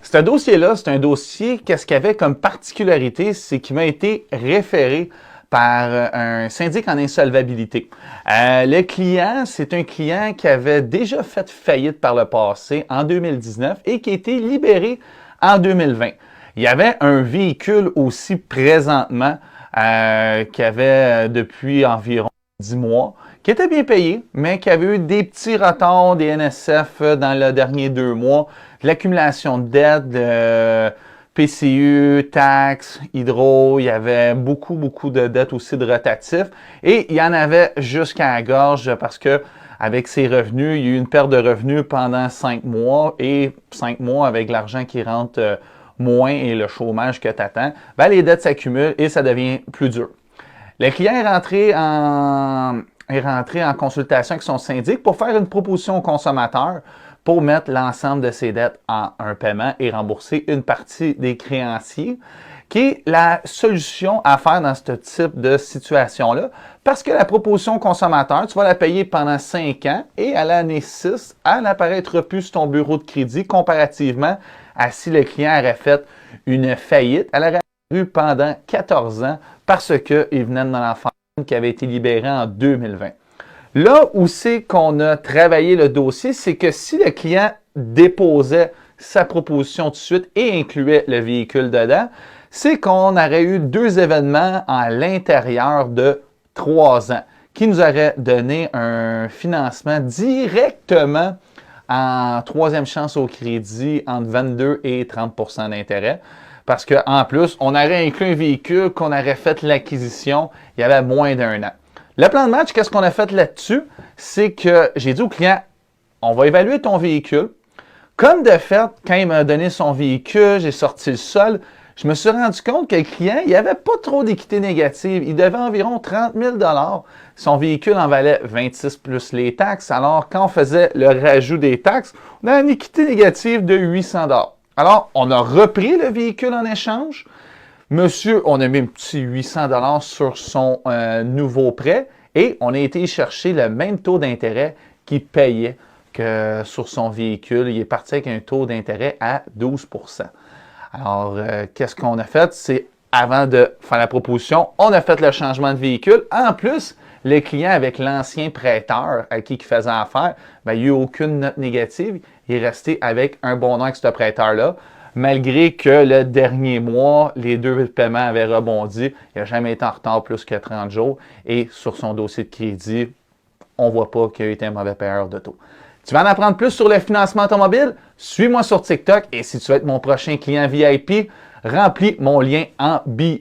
Ce dossier-là, c'est un dossier, qu'est-ce qu'il avait comme particularité, c'est qu'il m'a été référé par un syndic en insolvabilité. Le client, c'est un client qui avait déjà fait faillite par le passé en 2019 et qui a été libéré en 2020. Il y avait un véhicule aussi présentement qui avait depuis environ 10 mois, qui était bien payé, mais qui avait eu des petits retards des NSF dans les derniers 2 mois, de l'accumulation de dettes, de PCU, taxes, hydro, il y avait beaucoup de dettes aussi de rotatifs et il y en avait jusqu'à la gorge parce que avec ses revenus, il y a eu une perte de revenus pendant 5 mois et 5 mois avec l'argent qui rentre moins et le chômage que tu attends, ben les dettes s'accumulent et ça devient plus dur. Le client est rentré en consultation avec son syndic pour faire une proposition au consommateur pour mettre l'ensemble de ses dettes en un paiement et rembourser une partie des créanciers, qui est la solution à faire dans ce type de situation-là, parce que la proposition au consommateur, tu vas la payer pendant 5 ans et à l'année 6, elle n'apparaîtra plus sur ton bureau de crédit comparativement à si le client aurait fait une faillite. Elle aurait eu pendant 14 ans parce qu'il venait de l'enfant qui avait été libéré en 2020. Là où c'est qu'on a travaillé le dossier, c'est que si le client déposait sa proposition tout de suite et incluait le véhicule dedans, c'est qu'on aurait eu 2 événements à l'intérieur de 3 ans qui nous auraient donné un financement directement en 3e chance au crédit entre 22 et 30 % d'intérêt. Parce qu'en plus, on aurait inclus un véhicule qu'on aurait fait l'acquisition il y avait moins d'1 an. Le plan de match, qu'est-ce qu'on a fait là-dessus? C'est que j'ai dit au client, on va évaluer ton véhicule. Comme de fait, quand il m'a donné son véhicule, j'ai sorti le sol, je me suis rendu compte que le client, il n'avait pas trop d'équité négative. Il devait environ 30 000 $. Son véhicule en valait 26 plus les taxes. Alors, quand on faisait le rajout des taxes, on a une équité négative de 800 $. Alors, on a repris le véhicule en échange. Monsieur, on a mis un petit 800 $ sur son nouveau prêt et on a été chercher le même taux d'intérêt qu'il payait que sur son véhicule. Il est parti avec un taux d'intérêt à 12 %. Alors, qu'est-ce qu'on a fait? C'est avant de faire la proposition, on a fait le changement de véhicule. En plus, le client avec l'ancien prêteur à qui il faisait affaire, ben, il n'y a eu aucune note négative. Il est resté avec un bon nom avec ce prêteur-là. Malgré que le dernier mois, les 2 paiements avaient rebondi, il n'a jamais été en retard plus que 30 jours. Et sur son dossier de crédit, on ne voit pas qu'il a été un mauvais payeur d'auto. Tu veux en apprendre plus sur le financement automobile? Suis-moi sur TikTok et si tu veux être mon prochain client VIP, remplis mon lien en bio.